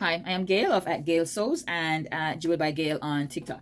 Hi, I am Gail of at Gail Sews and at Jewel by Gail on TikTok.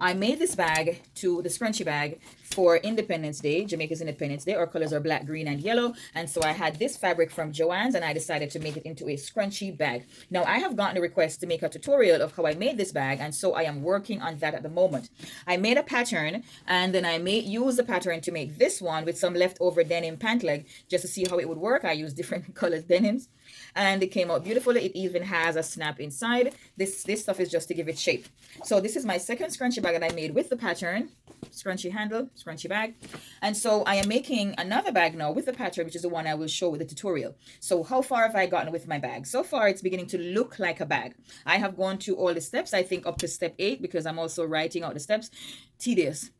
I made this bag the scrunchie bag for Independence Day, Jamaica's Independence Day. Our colors are black, green, and yellow. And so I had this fabric from Joanns and I decided to make it into a scrunchie bag. Now I have gotten a request to make a tutorial of how I made this bag, and so I am working on that at the moment. I made a pattern and then I use the pattern to make this one with some leftover denim pant leg just to see how it would work. I used different colored denims and it came out beautiful. It even has a snap inside. This stuff is just to give it shape. So this is my second scrunchie bag that I made with the pattern, scrunchie handle, scrunchie bag. And so I am making another bag now with the pattern, which is the one I will show with the tutorial. So how far have I gotten with my bag? So far it's beginning to look like a bag. I have gone through all the steps, I think up to step 8, because I'm also writing out the steps. Tedious,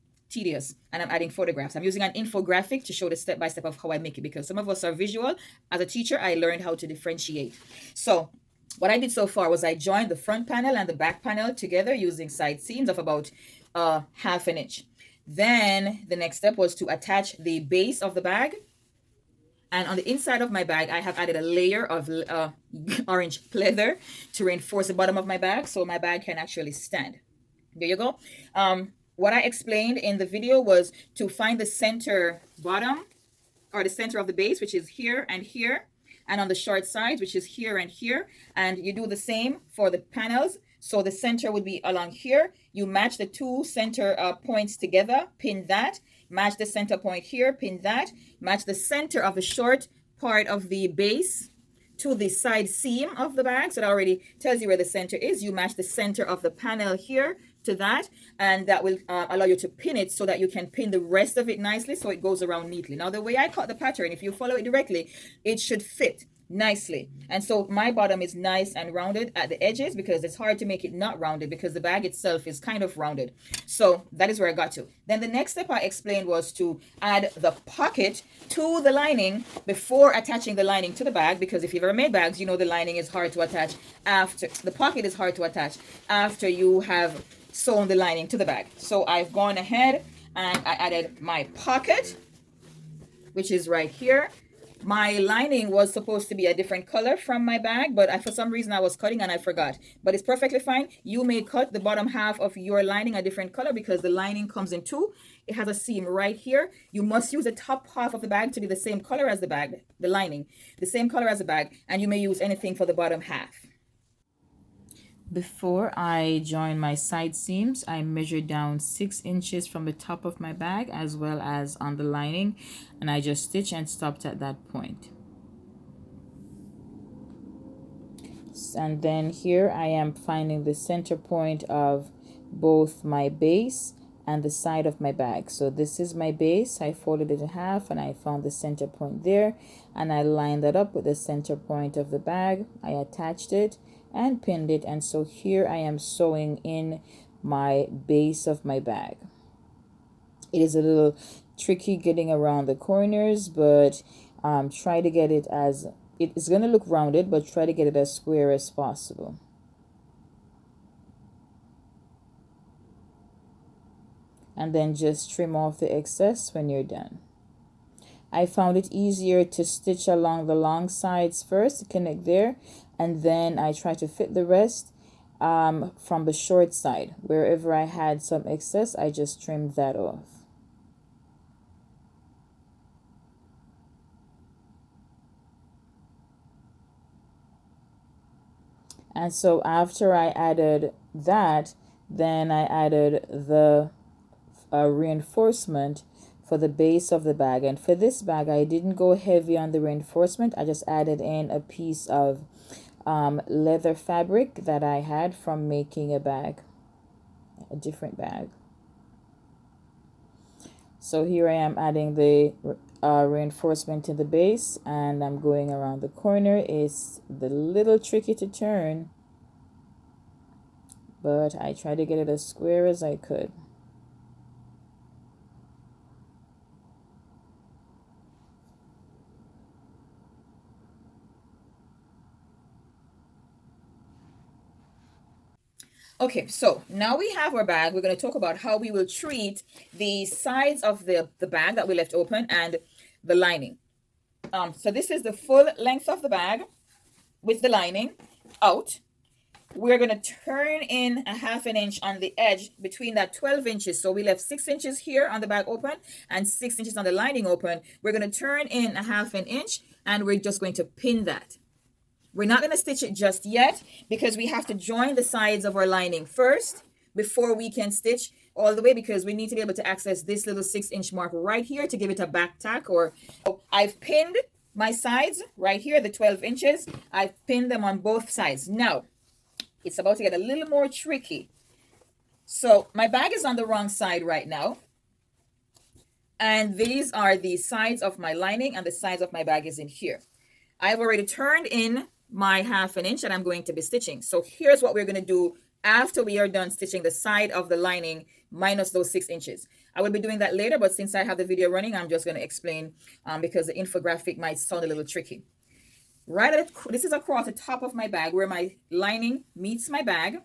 and I'm adding photographs. I'm using an infographic to show the step-by-step of how I make it, because some of us are visual. As a teacher, I learned how to differentiate. So what I did so far was I joined the front panel and the back panel together using side seams of about ½ an inch. Then the next step was to attach the base of the bag. And on the inside of my bag, I have added a layer of orange pleather to reinforce the bottom of my bag so my bag can actually stand. There you go. What I explained in the video was to find the center bottom, or the center of the base, which is here and here, and on the short sides, which is here and here. And you do the same for the panels. So the center would be along here. You match the two center points together, pin that, match the center point here, pin that, match the center of the short part of the base to the side seam of the bag. So that already tells you where the center is. You match the center of the panel here to that, and that will allow you to pin it so that you can pin the rest of it nicely so it goes around neatly. Now the way I cut the pattern, if you follow it directly, it should fit nicely. And so my bottom is nice and rounded at the edges, because it's hard to make it not rounded because the bag itself is kind of rounded. So that is where I got to. Then the next step I explained was to add the pocket to the lining before attaching the lining to the bag, because if you've ever made bags, you know the lining is hard to attach after, the pocket is hard to attach after you have sewn the lining to the bag. So I've gone ahead and I added my pocket, which is right here. My lining was supposed to be a different color from my bag, but for some reason I was cutting and I forgot. But it's perfectly fine. You may cut the bottom half of your lining a different color because the lining comes in two. It has a seam right here. You must use the top half of the bag to be the same color as the bag, the lining, the same color as the bag, and you may use anything for the bottom half. Before I join my side seams, I measured down 6 inches from the top of my bag as well as on the lining, and I just stitched and stopped at that point. And then here I am finding the center point of both my base and the side of my bag. So this is my base. I folded it in half and I found the center point there, and I lined that up with the center point of the bag. I attached it and pinned it, and so here I am sewing in my base of my bag. It is a little tricky getting around the corners, but try to get it as, it is going to look rounded, but try to get it as square as possible. And then just trim off the excess when you're done. I found it easier to stitch along the long sides first to connect there, and then I try to fit the rest from the short side. Wherever I had some excess, I just trimmed that off. And so after I added that, then I added the reinforcement for the base of the bag. And for this bag, I didn't go heavy on the reinforcement. I just added in a piece of leather fabric that I had from making a bag, a different bag. So here I am adding the reinforcement to the base, and I'm going around the corner. It's a little tricky to turn, but I try to get it as square as I could. Okay, so now we have our bag. We're going to talk about how we will treat the sides of the bag that we left open and the lining. So this is the full length of the bag with the lining out. we're going to turn in a half an inch on the edge between that 12 inches. So we left 6 inches here on the bag open and 6 inches on the lining open. We're going to turn in a half an inch and we're just going to pin that. We're not going to stitch it just yet because we have to join the sides of our lining first before we can stitch all the way, because we need to be able to access this little 6-inch mark right here to give it a back tack. Or I've pinned my sides right here, the 12 inches. I've pinned them on both sides. Now, it's about to get a little more tricky. So my bag is on the wrong side right now. And these are the sides of my lining and the sides of my bag is in here. I've already turned in my half an inch that I'm going to be stitching. So here's what we're going to do after we are done stitching the side of the lining minus those 6 inches. I will be doing that later, but since I have the video running, I'm just going to explain because the infographic might sound a little tricky. This is across the top of my bag where my lining meets my bag.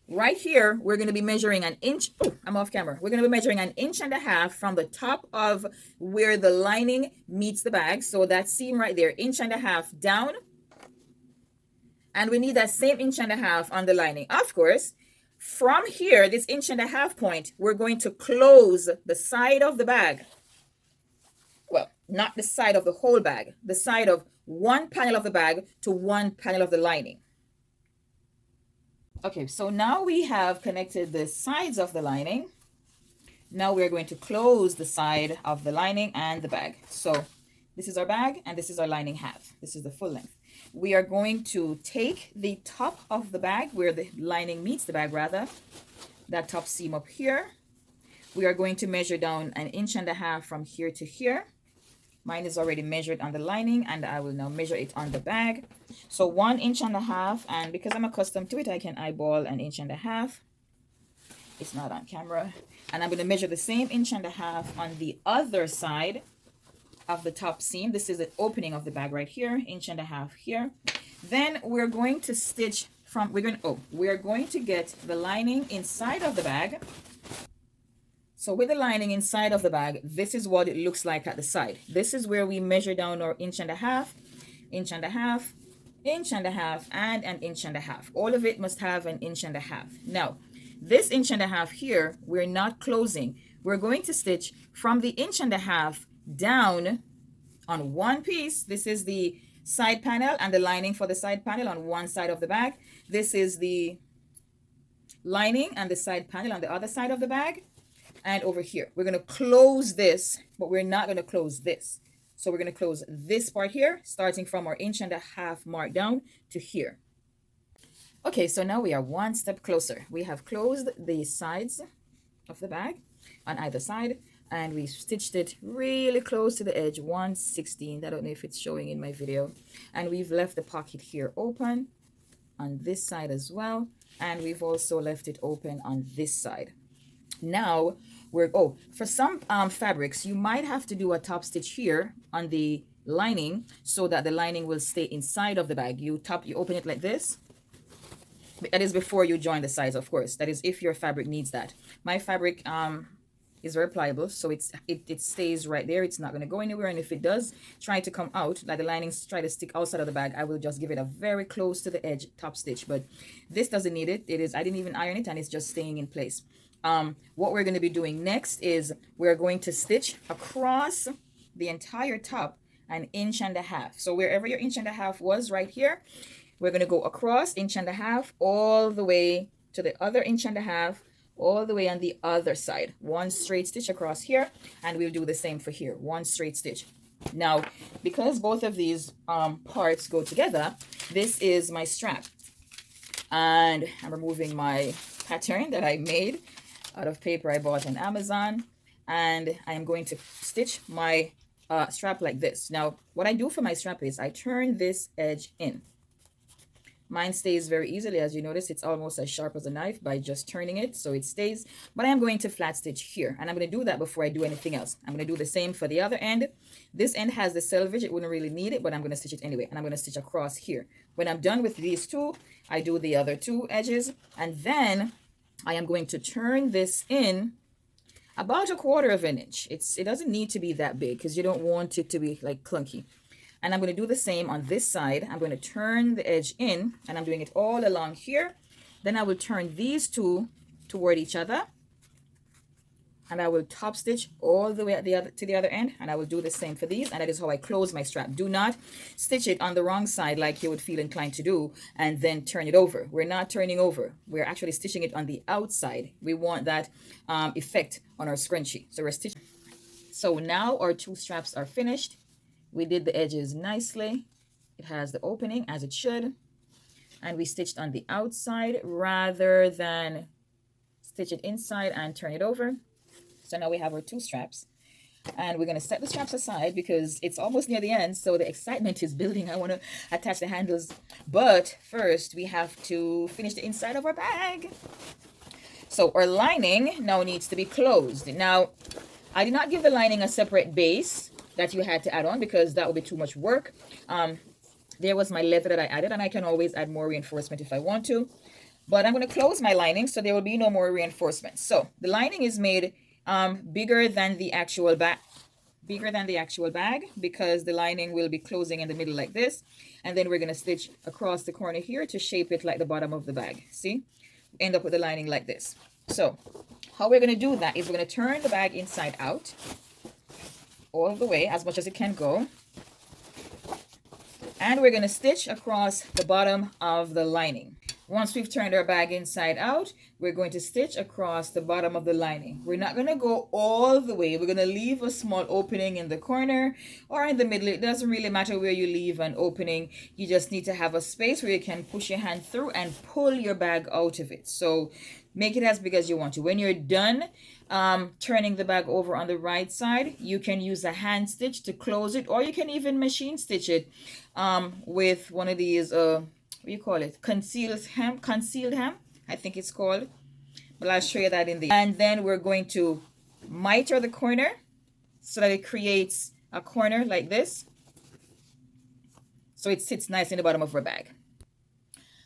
Right here, we're going to be measuring an inch. Oh, I'm off camera. We're going to be measuring an inch and a half from the top of where the lining meets the bag. So that seam right there, inch and a half down. And we need that same inch and a half on the lining. Of course, from here, this inch and a half point, we're going to close the side of the bag. Well, not the side of the whole bag, the side of one panel of the bag to one panel of the lining. Okay, so now we have connected the sides of the lining. Now we're going to close the side of the lining and the bag. So this is our bag and this is our lining half. This is the full length. We are going to take the top of the bag where the lining meets the bag, rather, that top seam up here. We are going to measure down an inch and a half from here to here. Mine is already measured on the lining and I will now measure it on the bag. So 1 inch and a half, and because I'm accustomed to it, I can eyeball an inch and a half. It's not on camera. And I'm going to measure the same inch and a half on the other side of the top seam. This is the opening of the bag right here, inch and a half here. Then we're going to stitch from, we're going to get the lining inside of the bag. So with the lining inside of the bag, this is what it looks like at the side. This is where we measure down our inch and a half, inch and a half, inch and a half, and an inch and a half. All of it must have an inch and a half. Now, this inch and a half here, we're not closing. We're going to stitch from the inch and a half down on one piece. This is the side panel and the lining for the side panel on one side of the bag. This is the lining and the side panel on the other side of the bag. And over here, we're going to close this, but we're not going to close this. So we're going to close this part here, starting from our inch and a half mark down to here. Okay, so now we are one step closer. We have closed the sides of the bag on either side, and we stitched it really close to the edge, 1/16. I don't know if it's showing in my video. And we've left the pocket here open on this side as well. And we've also left it open on this side. Now for some fabrics, you might have to do a top stitch here on the lining so that the lining will stay inside of the bag. You open it like this. That is before you join the sides, of course. That is if your fabric needs that. My fabric is very pliable, so it stays right there. It's not going to go anywhere, and if it does try to come out, like the linings try to stick outside of the bag, I will just give it a very close to the edge top stitch. But this doesn't need it. I didn't even iron it, and it's just staying in place. What we're going to be doing next is we're going to stitch across the entire top an inch and a half. So wherever your inch and a half was right here, we're going to go across inch and a half all the way to the other inch and a half, all the way on the other side. One straight stitch across here, and we'll do the same for here. One straight stitch. Now, because both of these parts go together, this is my strap. And I'm removing my pattern that I made out of paper I bought on Amazon, and I'm going to stitch my strap like this. Now, what I do for my strap is I turn this edge in. Mine stays very easily. As you notice, it's almost as sharp as a knife by just turning it, so it stays. But I'm going to flat stitch here, and I'm going to do that before I do anything else. I'm going to do the same for the other end. This end has the selvage. It wouldn't really need it, but I'm going to stitch it anyway, and I'm going to stitch across here. When I'm done with these two, I do the other two edges, and then I am going to turn this in about 1/4 of an inch. It doesn't need to be that big because you don't want it to be like clunky. And I'm going to do the same on this side. I'm going to turn the edge in, and I'm doing it all along here. Then I will turn these two toward each other, and I will top stitch all the way at to the other end, and I will do the same for these, and that is how I close my strap. Do not stitch it on the wrong side like you would feel inclined to do and then turn it over. We're not turning over. We're actually stitching it on the outside. We want that effect on our scrunchie. So we're stitching. So now our two straps are finished. We did the edges nicely. It has the opening as it should, and we stitched on the outside rather than stitch it inside and turn it over. So now we have our two straps, and we're going to set the straps aside because it's almost near the end, so the excitement is building. I want to attach the handles, but first we have to finish the inside of our bag. So our lining now needs to be closed. Now, I did not give the lining a separate base that you had to add on because that would be too much work. There was my leather that I added, and I can always add more reinforcement if I want to. But I'm going to close my lining so there will be no more reinforcement. So the lining is made bigger than the actual bag, because the lining will be closing in the middle like this, and then we're going to stitch across the corner here to shape it like the bottom of the bag. See, end up with the lining like this. So how we're going to do that is we're going to turn the bag inside out all the way as much as it can go, and we're going to stitch across the bottom of the lining. Once we've turned our bag inside out, we're going to stitch across the bottom of the lining. We're not going to go all the way. We're going to leave a small opening in the corner or in the middle. It doesn't really matter where you leave an opening. You just need to have a space where you can push your hand through and pull your bag out of it. So make it as big as you want to. When you're done turning the bag over on the right side, you can use a hand stitch to close it, or you can even machine stitch it with one of these what do you call it, concealed hem, I think it's called, but I'll show you that in the. And then we're going to miter the corner so that it creates a corner like this, so it sits nice in the bottom of our bag.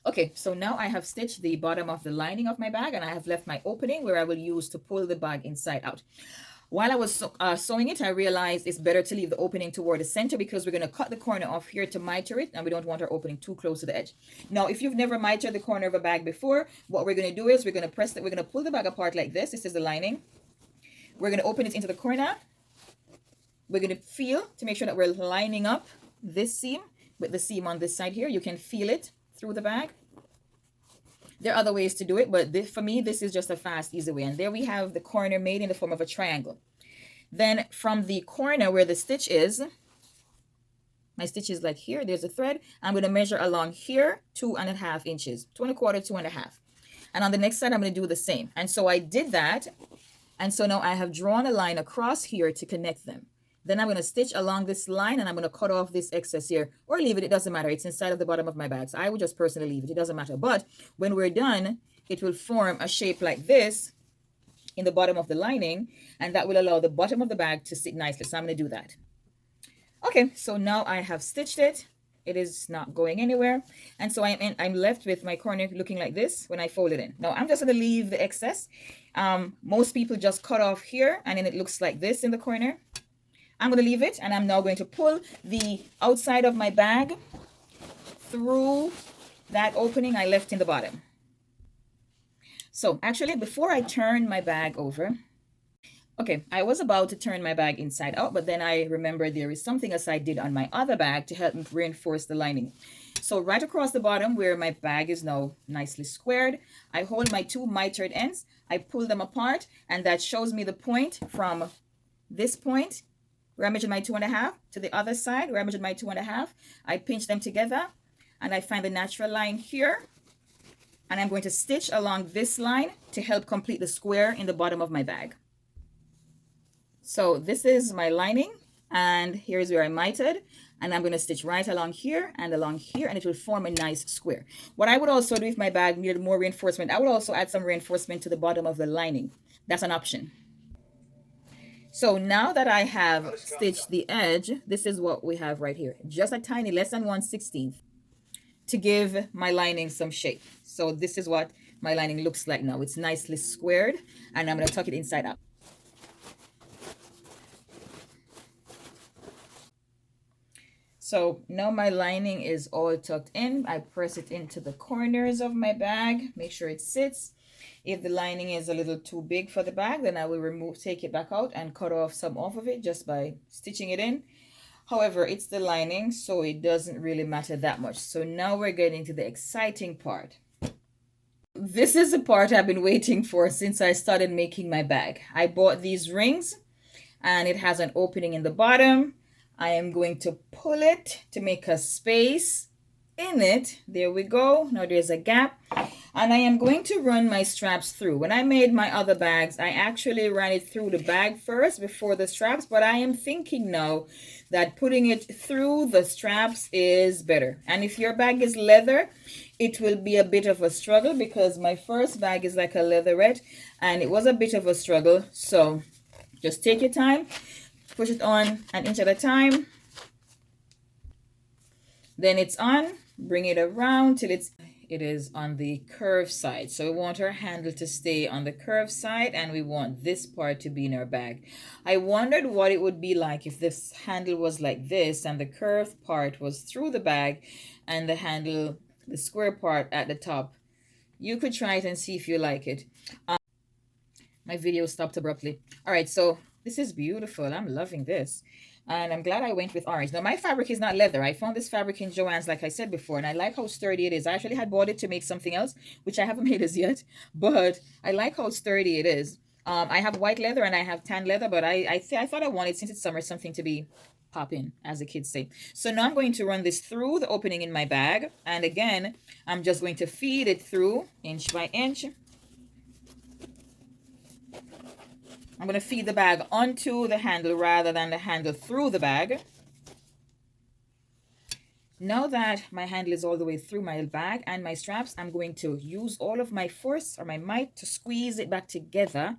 Okay, so now I have stitched the bottom of the lining of my bag, and I have left my opening where I will use to pull the bag inside out. While I was sewing it, I realized it's better to leave the opening toward the center because we're going to cut the corner off here to miter it, and we don't want our opening too close to the edge. Now, if you've never mitered the corner of a bag before, what we're going to do is we're going to pull the bag apart like this. This is the lining. We're going to open it into the corner. We're going to feel to make sure that we're lining up this seam with the seam on this side here. You can feel it through the bag. There are other ways to do it, but for me, this is just a fast, easy way. And there we have the corner made in the form of a triangle. Then from the corner where the stitch is, my stitch is like here, there's a thread. I'm going to measure along here 2.5 inches, 2 1/4, 2.5. And on the next side, I'm going to do the same. And so I did that. And so now I have drawn a line across here to connect them. Then I'm going to stitch along this line, and I'm going to cut off this excess here, or leave it. It doesn't matter. It's inside of the bottom of my bag. So I would just personally leave it. It doesn't matter. But when we're done, it will form a shape like this in the bottom of the lining, and that will allow the bottom of the bag to sit nicely. So I'm going to do that. Okay, so now I have stitched it. It is not going anywhere. And so I'm left with my corner looking like this when I fold it in. Now I'm just going to leave the excess. Most people just cut off here, and then it looks like this in the corner. I'm going to leave it, and I'm now going to pull the outside of my bag through that opening I left in the bottom. So actually, before I turn my bag over, okay, I was about to turn my bag inside out, but then I remembered there is something else I did on my other bag to help reinforce the lining. So right across the bottom where my bag is now nicely squared, I hold my two mitered ends, I pull them apart, and that shows me the point from this point where I measured my 2.5 to the other side where I measured my 2.5. I pinch them together, and I find the natural line here, and I'm going to stitch along this line to help complete the square in the bottom of my bag. So this is my lining, and here's where I mitered, and I'm going to stitch right along here, and it will form a nice square. What I would also do if my bag needed more reinforcement, I would also add some reinforcement to the bottom of the lining. That's an option. So now that I have stitched the edge, this is what we have right here. Just a tiny, less than 1/16 to give my lining some shape. So this is what my lining looks like now. It's nicely squared, and I'm going to tuck it inside out. So now my lining is all tucked in. I press it into the corners of my bag, make sure it sits. If the lining is a little too big for the bag, then I will take it back out and cut off some off of it just by stitching it in. However, it's the lining, so it doesn't really matter that much. So now we're getting to the exciting part. This is the part I've been waiting for since I started making my bag. I bought these rings and it has an opening in the bottom. I am going to pull it to make a space in it. There we go. Now there's a gap. And I am going to run my straps through. When I made my other bags, I actually ran it through the bag first before the straps, but I am thinking now that putting it through the straps is better. And if your bag is leather, it will be a bit of a struggle because my first bag is like a leatherette and it was a bit of a struggle. So just take your time, push it on an inch at a time. Then it's on, bring it around till it is on the curved side. So we want our handle to stay on the curved side and we want this part to be in our bag. I wondered what it would be like if this handle was like this and the curved part was through the bag and the handle, the square part at the top. You could try it and see if you like it. My video stopped abruptly. All right, so this is beautiful. I'm loving this. And I'm glad I went with orange. Now, my fabric is not leather. I found this fabric in Joanns, like I said before, and I like how sturdy it is. I actually had bought it to make something else, which I haven't made as yet, but I like how sturdy it is. I have white leather and I have tan leather, but I thought I wanted, since it's summer, something to be popping, as the kids say. So now I'm going to run this through the opening in my bag. And again, I'm just going to feed it through inch by inch. I'm going to feed the bag onto the handle rather than the handle through the bag. Now that my handle is all the way through my bag and my straps, I'm going to use all of my force or my might to squeeze it back together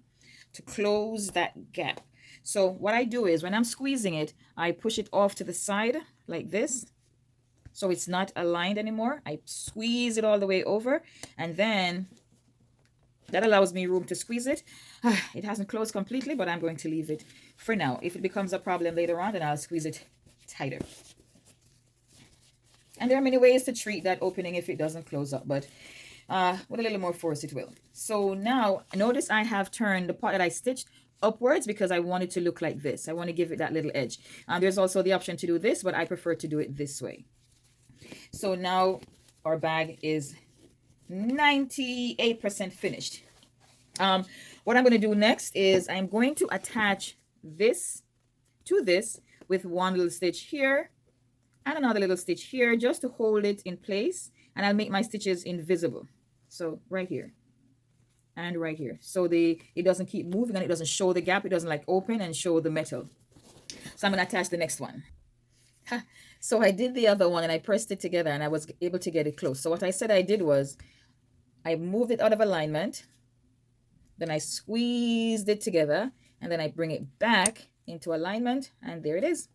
to close that gap. So what I do is when I'm squeezing it, I push it off to the side like this. So it's not aligned anymore. I squeeze it all the way over and then that allows me room to squeeze it. It hasn't closed completely, but I'm going to leave it for now. If it becomes a problem later on, then I'll squeeze it tighter. And there are many ways to treat that opening if it doesn't close up, but with a little more force it will. So now, notice I have turned the part that I stitched upwards because I want it to look like this. I want to give it that little edge. There's also the option to do this, but I prefer to do it this way. So now our bag is 98% finished. What I'm going to do next is I'm going to attach this to this with one little stitch here and another little stitch here just to hold it in place, and I'll make my stitches invisible. So right here and right here, so it doesn't keep moving and it doesn't show the gap. It doesn't like open and show the metal. So I'm going to attach the next one. So I did the other one and I pressed it together and I was able to get it close. So what I said I did was I moved it out of alignment, then I squeezed it together, and then I bring it back into alignment, and there it is.